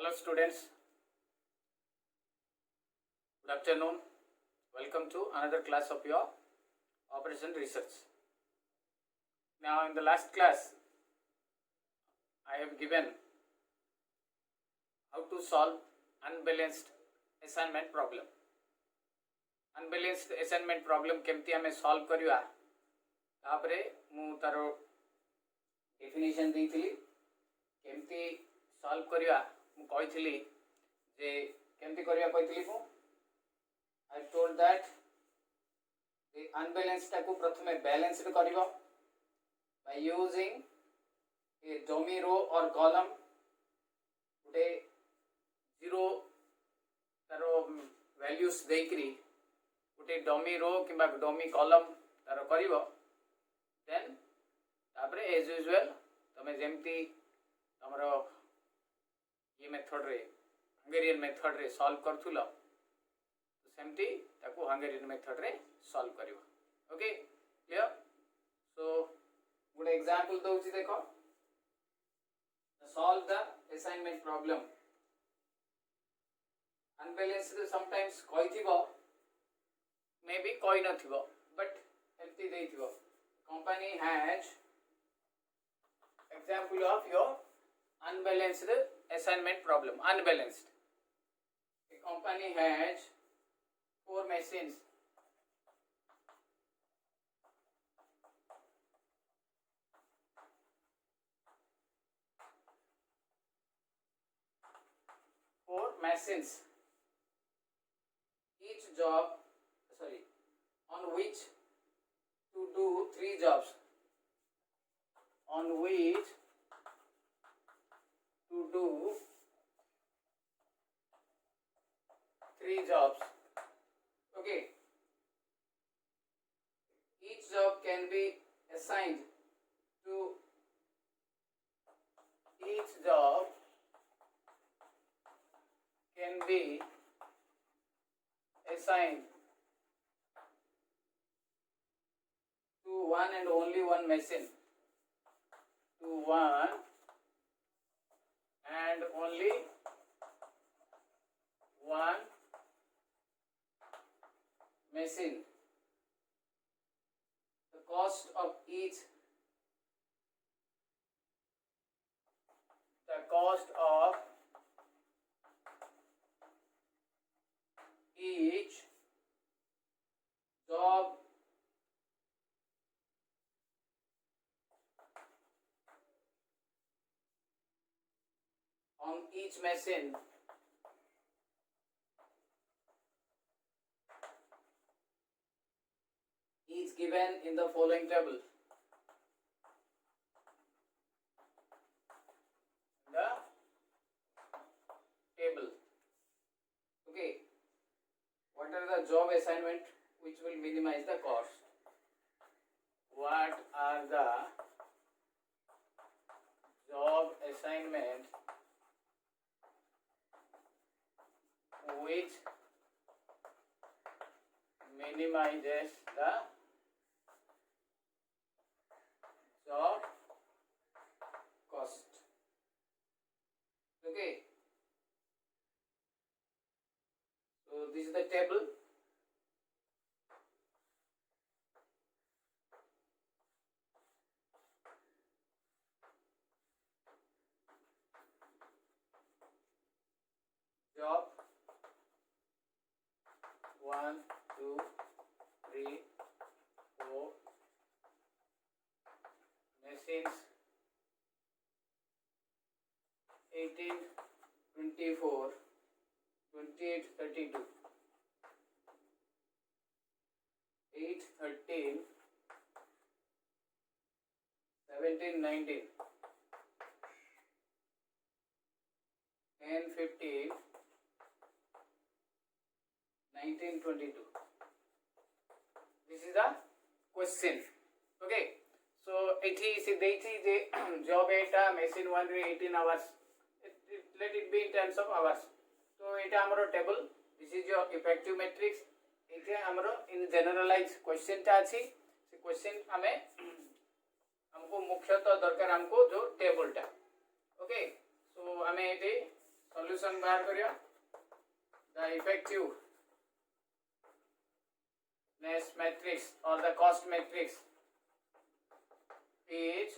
Hello students, good afternoon. Welcome to another class of your operation research. Now in the last class I have given how to solve unbalanced assignment problem. Unbalanced assignment problem केमती आमे solve करिया तापरे मु तारो definition देइथिली केमती solve करिया मु कहिथिली जे केमती करिया कहिथिली मु I told that the unbalanced टाको प्रथमे balanced करिवो by using a dummy row or column गोटे जीरो तारो values देकरी गोटे dummy row किंबा dummy column तारो करिवो then तापरे as usual तमे जेमती तमरो ये मेथड रे हंगेरियन मेथड रे सॉल्व करथुलो तो सेमती ताको हंगेरियन मेथड रे सॉल्व करिवो okay clear so good example दोउची देखो solve the assignment problem unbalanced sometimes कहिथिबो मे बी कहि नथिबो बट एमती देथिबो company has example of your unbalanced assignment problem. Unbalanced, a company has 4 machines each job on which to do 3 jobs on which to do 3 jobs. Okay, each job can be assigned to each job can be assigned to one and only one machine, to one and only one machine. The cost of each job on each machine is given in the following table. Okay, what are the job assignment which will minimize the cost? What are the job assignment which minimizes the job cost? Okay, so this is the table. Job 1, 2, 3, 4 machines 18, 24, 28, 32, 8, 13, 17, 19, 10, 15, 19, 22. This is the question. Okay, so it is the job eta machine 1 re 18 hours. Let it be in terms of hours. So it amaro table. This is your effective matrix. It amaro in generalized question टा अछि. से question हमें हमको मुख्यतः दरकार हमको जो table टा. Okay, so हमें ये सॉल्यूशन बाहर करियो द इफेक्टिवनेस मैट्रिक्स और the cost matrix is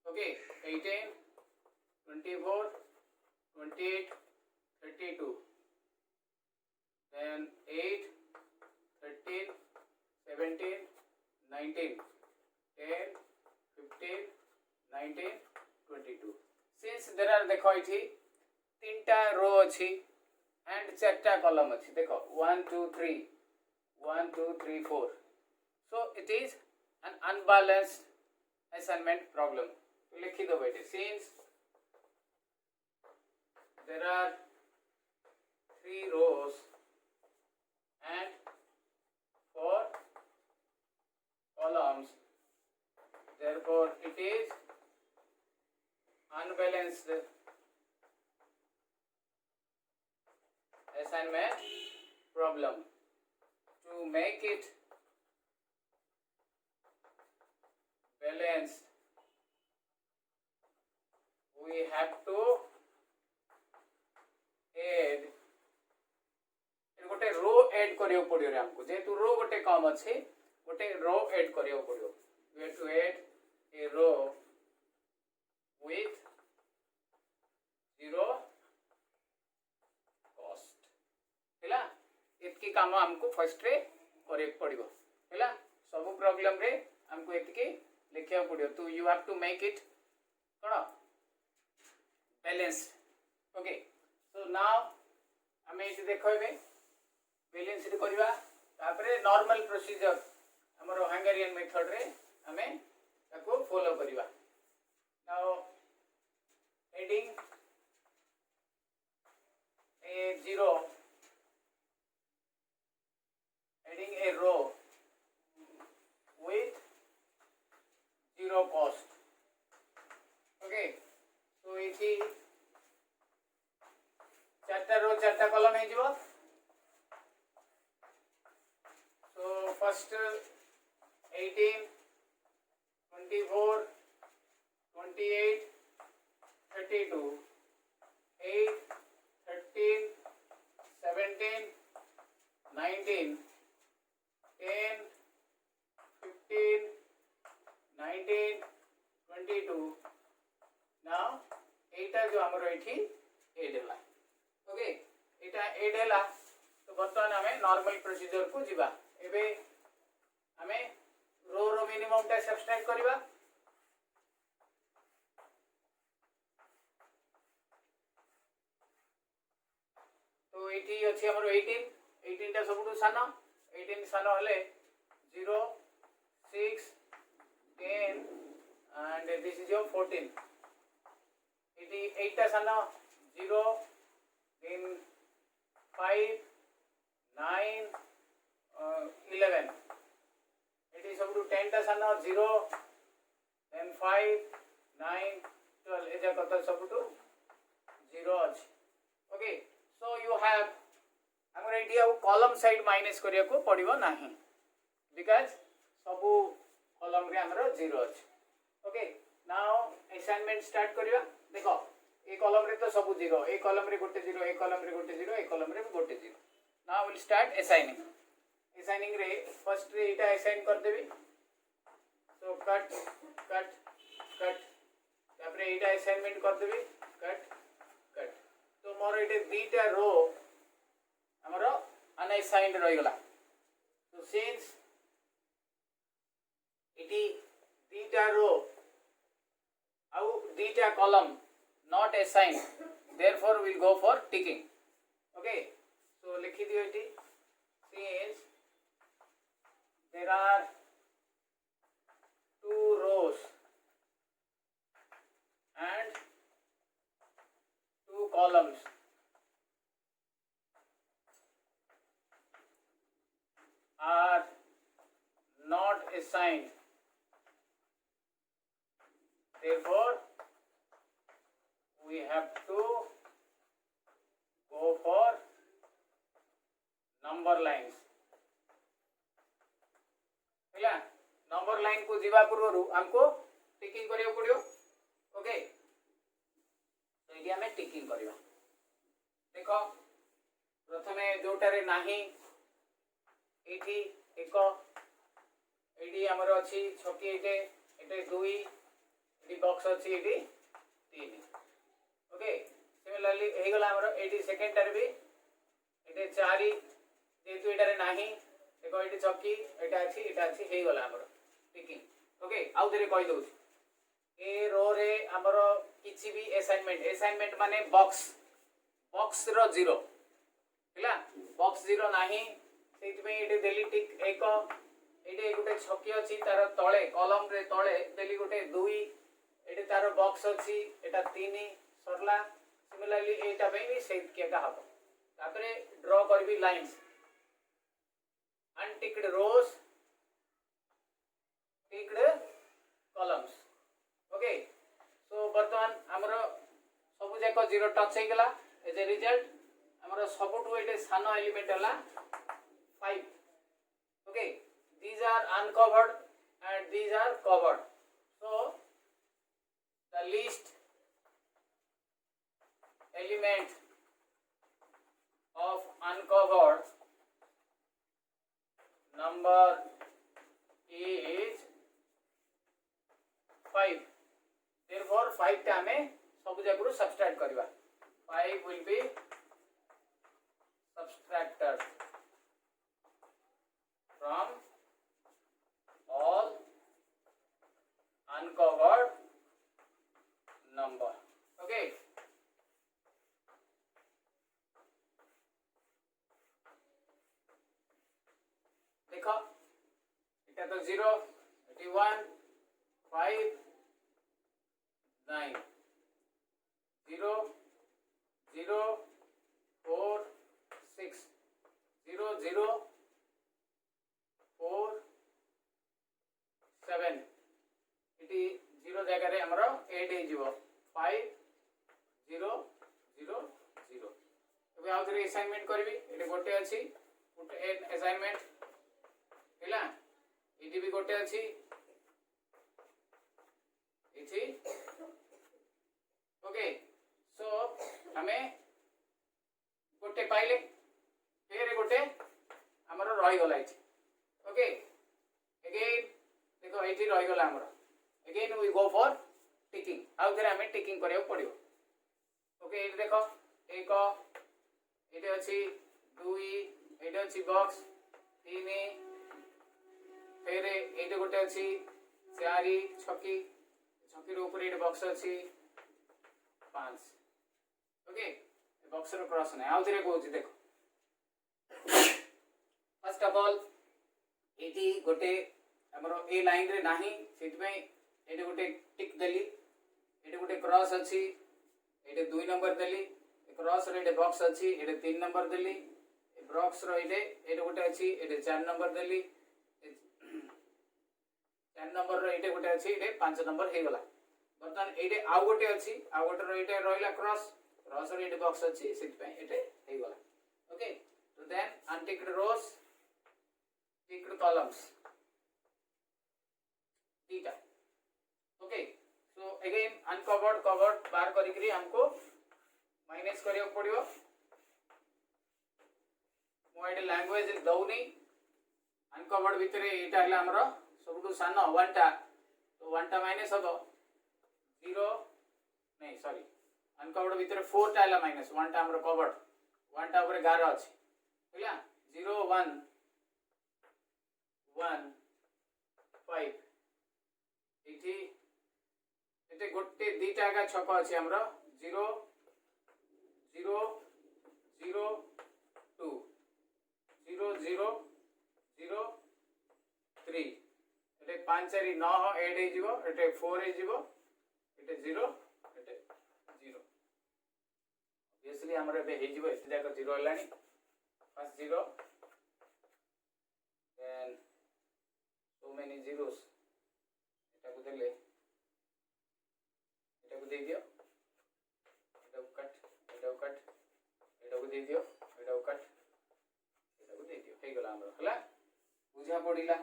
okay 18 24 28 32 then 8 13 17 19 10 15 19 22 since there are देखो इठी तीनटा रो अछि एंड चारटा कॉलम अच्छी देखो 1 2 3 1 2 3 4 so it is an unbalanced assignment problem तो लिखी दो बेटे since there are 3 rows and 4 columns therefore it is unbalanced assignment problem. To make it balanced, we have to add गोटे रो ऐड करियो पड़ियो रे हमको जेतु रो गोटे कम अछि गोटे रो ऐड करियो पड़ियो we have to add a row with 0 हैला एतकी काम हमको फर्स्ट रे करे पड़िबो हैला सब प्रॉब्लम रे हमको एतकी लिखिया पड़ियो तो you have to make it कोन बैलेंस्ड ओके सो नाउ हमें इसे देखोबे बैलेंस्ड करबा तापरे नॉर्मल प्रोसीजर हमरो हंगेरियन मेथड रे हमें ताको फॉलो करबा now heading a 0 adding a row with 0 cost okay so इथि चारटा रो चारटा कॉलम है जीवो so first 18 24 28 32 8 13 17 19 10 15 19 22 now एटा जो हमरो एठी एड हला ओके एटा एड हला तो बर्तमान हमें नॉर्मल प्रोसीजर को जीवा एबे हमें रो रो मिनिमम टा सब्सट्रैक्ट करबा तो एठी अछि हमरो 18 टा सबटु सानो 18 सानो हले 0 6 10 and this is your 14 इटी 8 टा सानो 0 then 5 9 11 इटी सबटु 10 टा सानो 0 then 5 9 12 एजा कत सबटु 0 अछि ओके सो यू हैव हमर एटी अब कॉलम साइड माइनस करिया को पड़िबो नाही बिकॉज़ सबु कॉलम रे हमरो 0 अछि ओके नाउ असाइनमेंट स्टार्ट करिया देखो ए कॉलम रे तो सबु 0 ए कॉलम रे गोटे 0 ए कॉलम रे गोटे 0 ए कॉलम रे गोटे 0 नाउ विल स्टार्ट असाइनिंग रे फर्स्ट रे एटा असाइन कर देबी सो कट कट कट तापरे एटा असाइनमेंट कर देबी कट कट तो मोर एटे दीटा रो हमरो अनअसाइन्ड रहि गला तो सिंस इटी दीटा रो आउ दीटा column not assigned therefore we'll go for ticking okay so लिखि दियो इटी since there are 2 rows and 2 columns are not assigned therefore we have to go for number lines. Line को जीवा पूर्व हमको टिकिंग करियो पड़ियो ओके तो ये हमें टिकिंग करियो देखो प्रथमे जोटारे नाही एठी एक एडी हमर अछि छकी एटे दुई एडी बॉक्स अछि एडी तीन ओके सिमिलरली हे गला हमर एडी सेकंड टारे भी एटे चारि जेतु एटारे नाही देखो एटी छकी एटा अछि हे गला हमर टिकिंग ओके आउ थरे कहि दउ ए रो रे हमर किछि भी असाइनमेंट माने बॉक्स रो जीरो हैला बॉक्स जीरो नाही सेति में एटे देली टिक एक एटे गुटे छकी अछि तार तळे कॉलम रे तळे देली गुटे दुई एटे तार बॉक्स अछि एटा तीन सरला सिमिलरली एटा पे भी सेट केटा हबो तापरे ड्रॉ करबी लाइंस अनटिक्ड रोज टिक्ड कॉलम्स ओके सो वर्तमान हमरो सब जाक जीरो टच हे गेला एज ए रिजल्ट हमरो सबटु एटे सानो एलिमेंट हला 5 okay these are uncovered and these are covered so the least element of uncovered number is 5 therefore 5 टा हमें सब जगह सब्सट्रैक्ट करबा 5 will be subtracted from all uncovered number okay देखो এটা তো 0 এটি 1 5 9 0 0 4 6 0 0 4 7 इटी 0 जगह रे हमरो 8 हे जीवो 5 0 0 0 ଏବେ ଆଉ ଥରେ असाइनमेंट करबी एटे गोटे अछि गोटे असाइनमेंट हैला इटी भी गोटे अछि इठी ओके सो हमें गोटे पाइले फेर गोटे हमरो रहि गला इठी ओके अगेन देखो एठी रहि गला हमरो again we go for ticking आउ थरे हमें टिकिंग करियो पड़ियो ओके एठी देखो एक एठी अछि दुई एठी अछि बॉक्स तीन फेर एठी गोटे अछि चारि छकी छकी रो ऊपर एठी बॉक्स अछि 5 ओके बॉक्स रो क्रॉस नै आउ थरे कहूची देखो फर्स्ट ऑफ ऑल एटी गोटे हमरो ए लाइन रे नाही सेति में एटी गोटे टिक देली एटी गोटे क्रॉस अछि एटी 2 नंबर देली क्रॉस रे एटी बॉक्स अछि एटी 3 नंबर देली बॉक्स रो एटी गोटे अछि एटी 4 नंबर देली 4 नंबर रो एटी गोटे अछि एटी 5 नंबर हे गला बर्तन एटी आउ गोटे अछि आउ गोटे रो एटी रोइला क्रॉस रो एटी बॉक्स अछि सेति में एटी हे गला okay so then unticked rows ticked columns theta okay so again uncovered covered बार करिकरी हमको माइनस करियो पड़ियो मोइड लैंग्वेज दउनी अनकवर्ड भितरे एटा हला हमरो सबटु सानो 1 टा तो 1 टा माइनस हबो 0 नहीं सॉरी अनकवर्ड भितरे 4 टा हला माइनस 1 टा हमरो कवर्ड 1 टा ऊपर 11 अछि हैला 0 1 1 5 इठी एते गोटे दीटा का छक अछि हमरो 0 0 0 2 0 0 0 3 एटे 5 4 9 8 हे जीवो एटे 4 हे जीवो एटे 0 एटे 0 ऑब्वियसली हमरे बे हे जीवो एते जाक 0 हलानी first 0 then so many zeros एटा को देले एटा को दे दियो एटा को कट एटा को कट एटा को दे दियो एटा को कट एटा को दे दियो हे गला हमरो हला बुझा पड़िला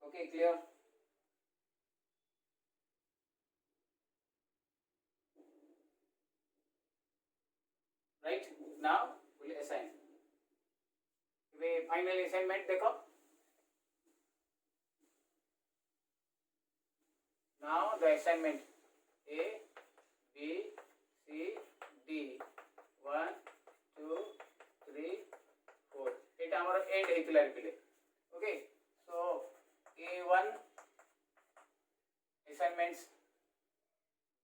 Okay, clear? Right? Now we'll assign. We final assignment देखो. Now the assignment A, B, C, D 1, 2, 3, 4. এটা আমার end ହେଇଥିଲା ରିପିଲେ. Okay, so A1 assignments,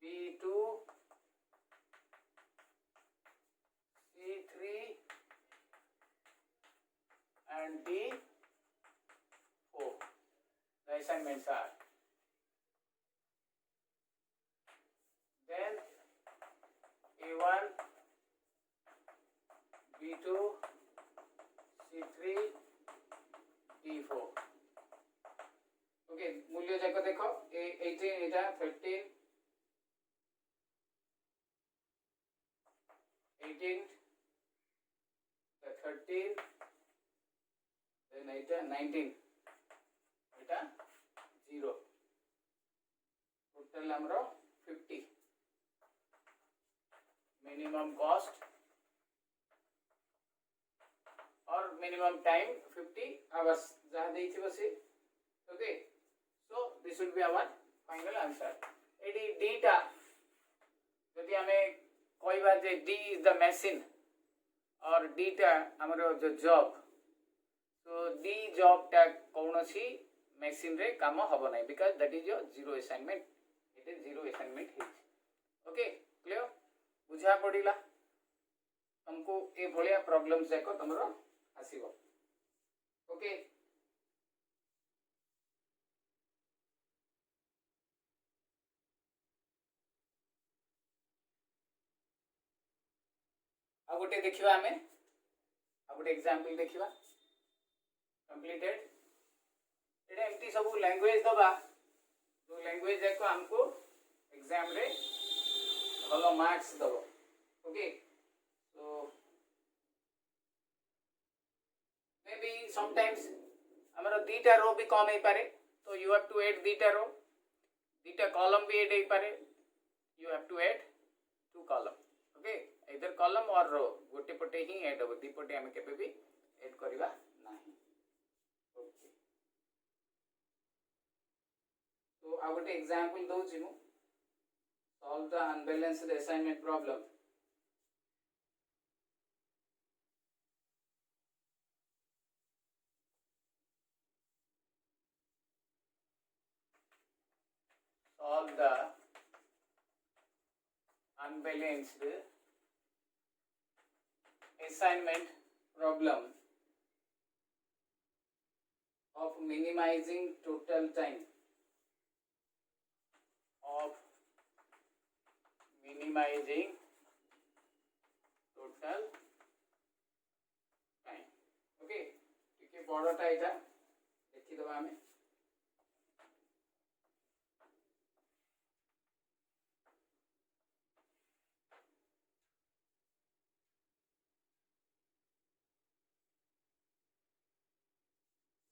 B2, C3 and D4. The assignments are. Then A1, B2, C3, D4. Okay, मूल्य जाको देखो. A18 এটা 13, 18, 13, then এটা 19, এটা 0. Total हमरो 50. Minimum cost or minimum time 50 hours जहाँ देती बसे. Okay, so this will be our final answer. एडी D टा यदि हमें कोई बात जे D is the machine और D टा हमारो जो job, so D job टा कौन सी machine रे काम हबो नहीं, because that is your zero assignment. It is zero assignment है. Okay, clear? बुझा पड़िला तुमको ए भलिया प्रॉब्लम्स जाको तमरो आसीबो. ओके, आ गोटे देखिबा हमें आ गोटे एग्जांपल देखिबा. कंप्लीटेड. एटा एमटी सब लैंग्वेज दबा, जो लैंग्वेज जाको हमको एग्जाम रे भलो मार्क्स दबो. ओके, so maybe sometimes हमारा दीटा रो भी कम है पारे, तो you have to add दीटा रो, दीटा कॉलम भी ऐड है पारे, you have to add 2 column. Okay, either column or row गोटे पटे ही ऐड हो, दी पटे हमें केबे भी ऐड करिवा नाही. ओके, तो आ गोटे एग्जांपल दउ छी मु. Solve the unbalanced assignment problem. Solve the unbalanced assignment problem of minimizing total time. Of minimizing total time. Okay, टिके बड़टा एटा देखि दबा हमें.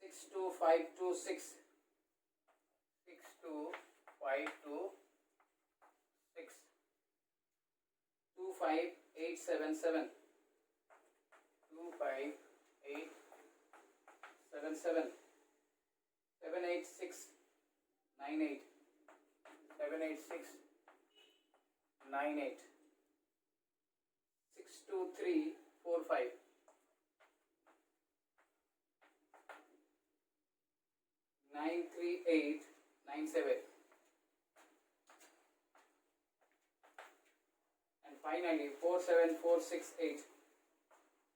Six two five two six, 25877, 25877, 78698, 78698, 62345, 93897, and finally 47468,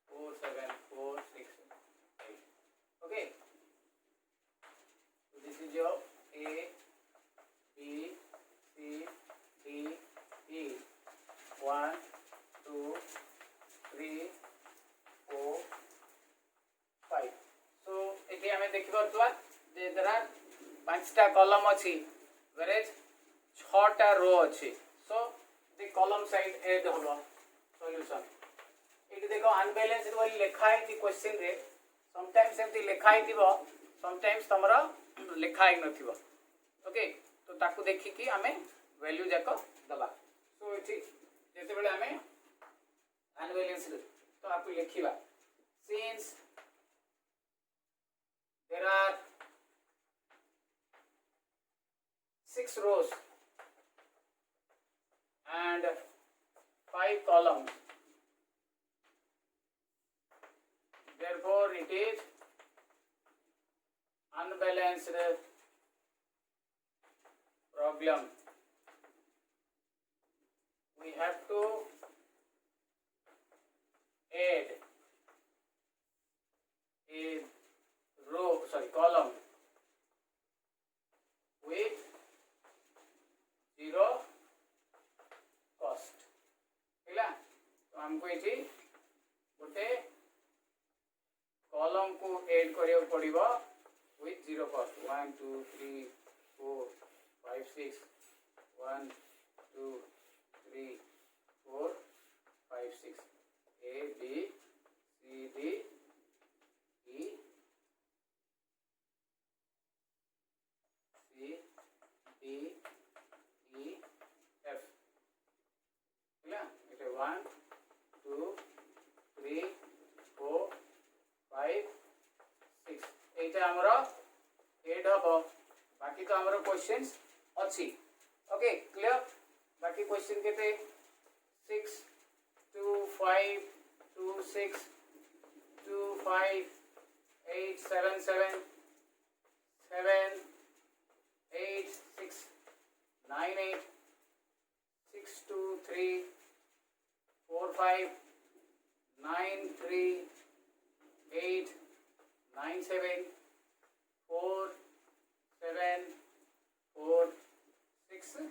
47468. Okay, so this is your A, B, C, D, E. 1, 2, 3, 4, 5. So एठी हमें देखि परतुआ जे दरा 5टा column अछि, whereas 6टा रो अछि. So the column side add hollow solution. एठी देखो unbalanced वाली लिखा है कि क्वेश्चन रे, sometimes एमती लिखा है दिबो, sometimes तमरा लिखाई नथिबो ओके तो ताकू देखि कि आमे वैल्यू जाक दबा सो इथि जेते बेले आमे अनबैलेंस्ड तो आपको लिखिबा since there are 6 rows and 5 columns, therefore it is unbalanced problem. We have to add a column with 0 cost हैला तो हमको ये गोटे कॉलम को ऐड करियो पड़िबो with 0 cost 1 2 3 4 5 6 1 2 3 4 5 6 A B C D E C D E F हैला एटा 1 2 3 4 5 6 एटा हमरो add हबो बाकी तो हमरो क्वेश्चंस अछि ओके क्लियर बाकी क्वेश्चन केते 6 2 5 2 6 2 5 8 7 7 7 8 6 9 8 6 2 3 4 5 9 3 8 9 7 4 7 4 6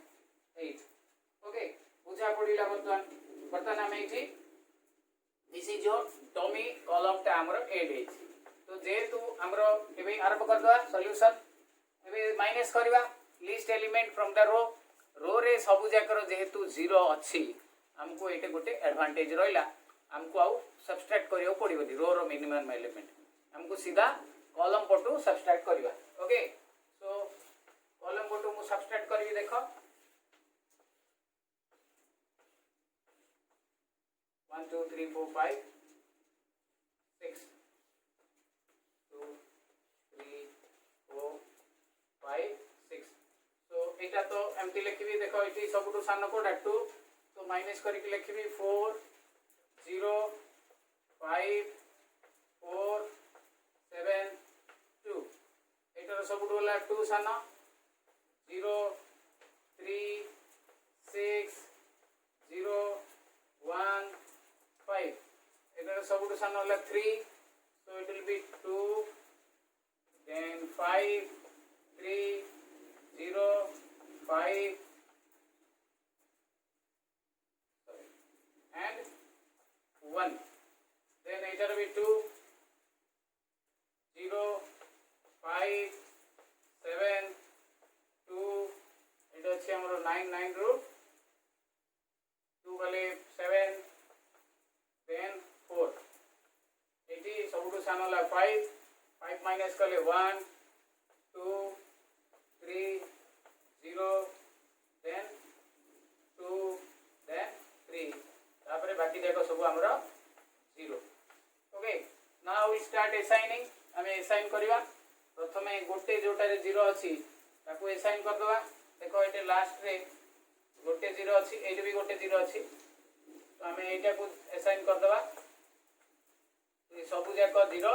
8 ओके बुझा पड़िला बर्तमान आम ये this is your dummy column टा हमर एड है तो जेहेतु हमर एबे आरंभ कर दवा सॉल्यूशन एबे माइनस करबा least element from the row रे सब जाकर जेहेतु 0 अछि हमको एटे गोटे एडवांटेज रहिला हमको आउ सब्सट्रैक्ट करियो पड़िबो रो मिनिमम एलिमेंट हमको सीधा कॉलम पटू सब्सट्रैक्ट करबा ओके सो कॉलम पटू मु सब्सट्रैक्ट करबी देखो 1 2 3 4 5 6 2 3 4 5 6 so एटा तो एमटी लिखबी देखो इटी सबटू सान कोडा 2 तो माइनस करके लिखबी 4 0 5 4 7 2 एटार सबटू होला 2 सान 0 3 6 0 1 5 एटार सबटू सान होला 3 so it will be 2 then 5 3 0 5 sorry and 1 then it will be 2 0 5 7 2 it is हमरो 9 9 रो 2 वाले 7 then 4 एटी सबटू सान होला 5 5 माइनस करले 1 2 3 0 then 2 then 3 तापरे बाकी देखो सब हमरो 0 okay now we start assigning हमें असाइन करबा प्रथमे गोटे जोटा रे 0 अछि ताको असाइन कर दवा देखो एटे लास्ट रे गोटे 0 अछि एटे भी गोटे 0 अछि तो हमें एटा को असाइन कर दवा ये सब जाक 0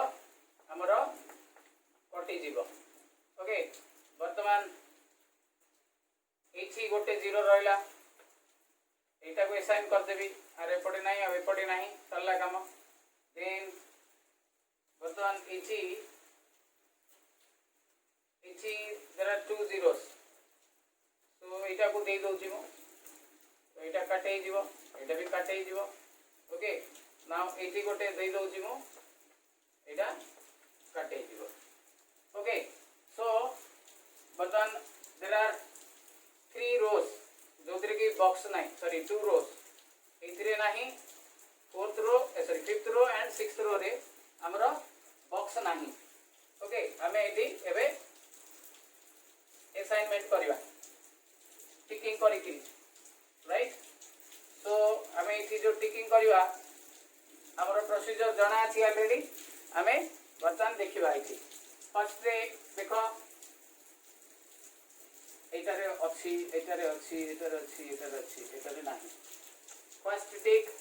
हमरो कटि जीवो ओके वर्तमान एठी गोटे 0 रहला एटा को असाइन कर देबी आर एपटे नाही अब एपटे नाही सरला काम देन वर्तमान एठी देयर आर 2 zeros तो एटा को दे दउची मो तो एटा काटे जीवो एटा भी काटे जीवो ओके नाउ एठी गोटे दे दउची मो एटा काटे जीवो ओके सो वर्तमान देयर आर 3 rows जो कि बॉक्स नहीं सॉरी 2 rows एथिरे नहीं 4th row sorry 5th row and 6th रो रे हमरो बॉक्स नहीं ओके हमें एठी एबे असाइनमेंट करवा टिकिंग करी राइट सो आम ये जो टिकिंग करवा आमर प्रोसीजर जना अच्छी ऑलरेडी आम बर्तमान देखा ये फर्स्ट देख एटारे अच्छी एटारे अच्छी एटारे अच्छी एटारे अच्छी एटारे नहीं फर्स्ट टिक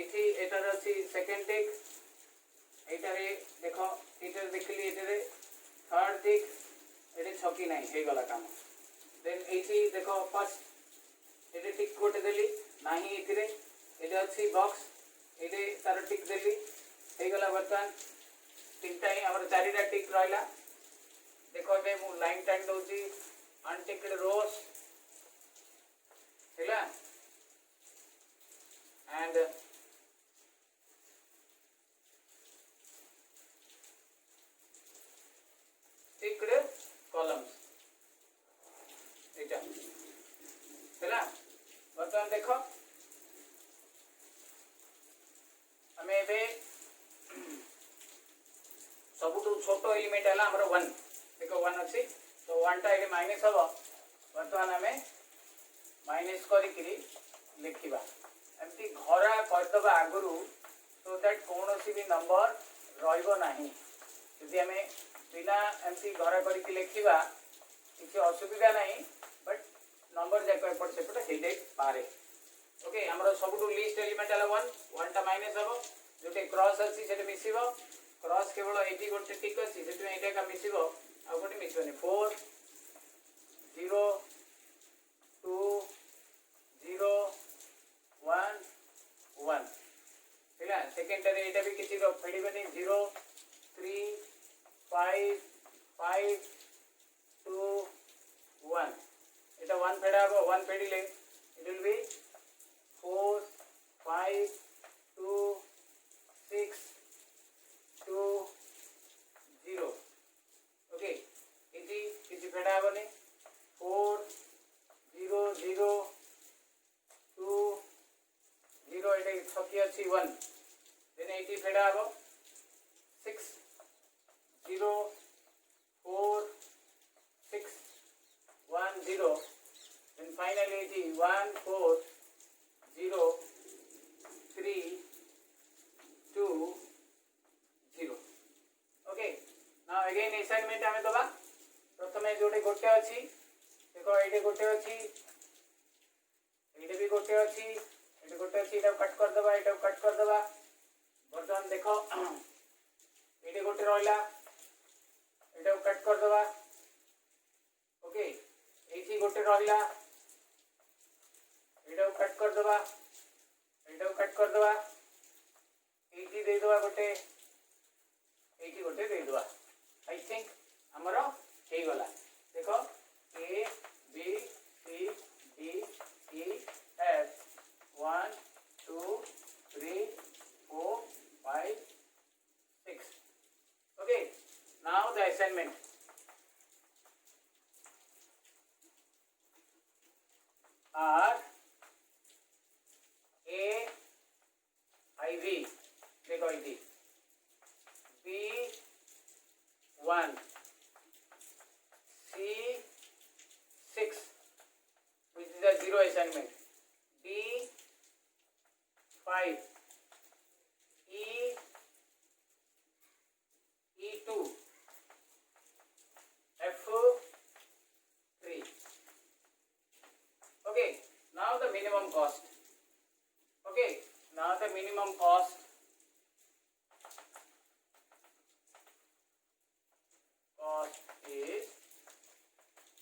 एठी एटारे अच्छी सेकंड टिक एटारे देखो एटारे देखली एटारे थर्ड टिक एटे छकी नहीं हे गला काम देन एठी देखो फर्स्ट एटे टिक कोटे देली नाही एथिरे एटे अच्छी बॉक्स एटे तार टिक देली हे गला बर्तमान तीनटा ही हमर चारिटा टिक रहला देखो बे मु लाइन टाइम दोची unticked rows है and ticked columns है बर्तमान देख आम सबुठ छोट एलिमेंट है आमर 1 देख 1 अच्छी तो 1 टा ये माइनस हम बर्तमान आम माइनस करी लिखा एमती घरा करदे आगु सो दैट कौन भी नंबर रहा जी आम बिना एमती घरा करके लिखा किसी असुविधा नहीं बट नंबर जाक एपट सेपट हो पारे ओके आमर सब लिस्ट एलिमेंट है 1 टा माइनस हम जो क्रॉस अच्छी से मिस क्रॉस केवल ये गोटे टिक अच्छी से मिस आउ गोटे मिसबनी 4 0 2 0 1 1 है सेकेंड यहाँ भी किसी फेड़बनी 0 3 5 5 2 1 এটা 1 फेड़ा हम 1 फेड़िले it will be 4 5 2 6 2 0 okay easy किसी फेड़ा हेनी 4 0 0 2 0 ये छकी अच्छी 1 देन ये फेड़ा हम 6 0 4 6 1 0 देन फाइनली ये 1 4 0 3 2 0 ओके now again assignment आमे दबा प्रथमे जोटे गोटे अछि देखो एटे गोटे अछि एटे भी गोटे अछि एटे गोटे अछि एटा कट कर दबा एटा कट कर दबा बर्तमान देखो एटे गोटे रहला एटा कट कर दबा ओके एठी गोटे रहला एटा कट कर दबा एटा कट कर दबा एठी दे दबा गोटे एठी गोटे दे दबा आई थिंक आमर हो गला देख A B C D E F 1 2 3 4 5 6 okay now the assignment R A I V देखो ये B 1 C 6 which is a zero assignment D 5 E 2 F 3 okay now the minimum cost okay now the minimum cost is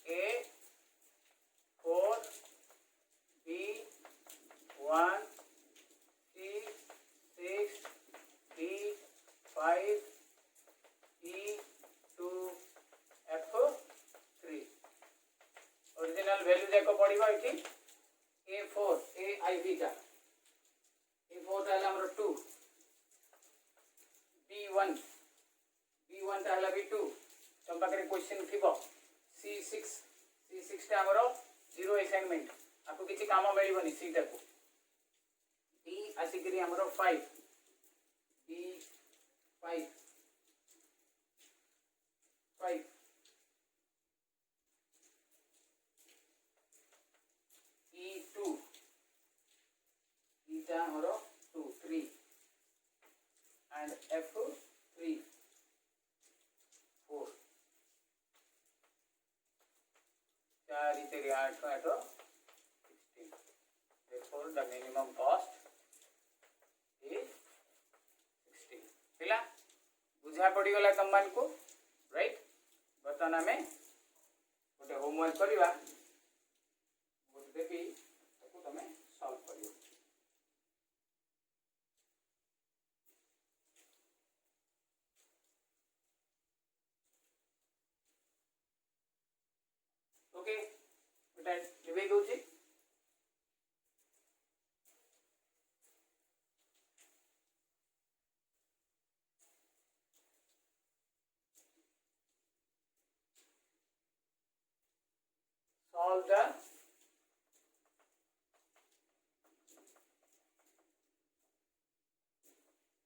A 4 B 1 C 6 D 5 E 2 F 3 original value जाक पड़िबा इठी A4 AIV का A4 ता हमर 2 B1 ता हला B2 तुम पाखे question थी C6 टा हमर जीरो असाइनमेंट आपको किसी काम मिलबनी सी टा को D आसिकरी हमर 5 B5 5 F3 4 4 तेरे 8 8 16 therefore the minimum cost is 16 पिला बुझा पड़ी गला तम मान को राइट बर्तमान आमे गोटे होमवर्क करवा गोटे देबी ताको तमे सॉल्व करियो ओके बेटा लिवे दोची solve the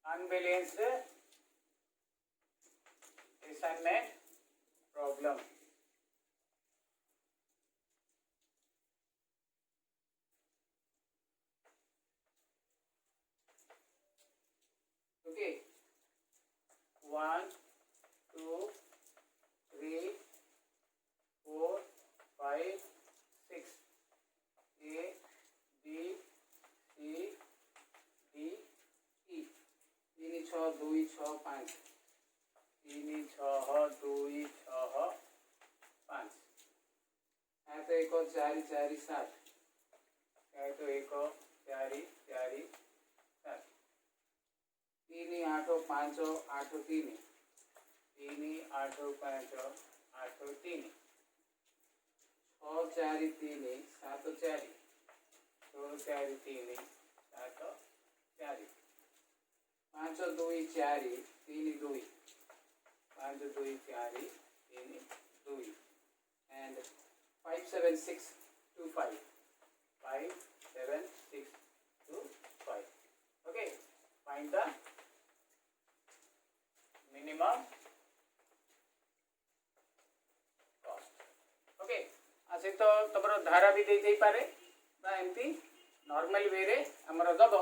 unbalanced assignment problem. Okay, 1 2 3 4 5 6 A B C D E 3 6 2 6 5 3 6 2 6 5 है तो एक 4 4 7 है तो एक 4 4 7 3 8 5 8 3 3 8 5 8 3 6 4 3 7 4 6 4 3 7 4 5 2 4 3 2 5 2 4 3 2 and 5 7 6 2 5 5 7 6 2 5 okay find the minimum cost okay आसे तो तमरो धारा भी दे पारे बा एमती नॉर्मल वे रे हमरो दबो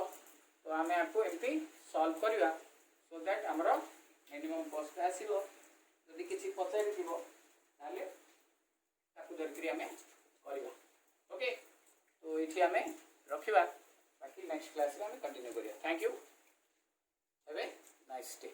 तो आमे आपको एमती सॉल्व करवा सो दैट हमरो मिनिमम कॉस्ट आसीबो यदि किछि पचारि दिबो ताले ताकु धरकरी आमे करबा ओके तो इठी आमे रखिबा बाकी नेक्स्ट क्लास रे आमे कंटिन्यू करिया thank you have a nice day.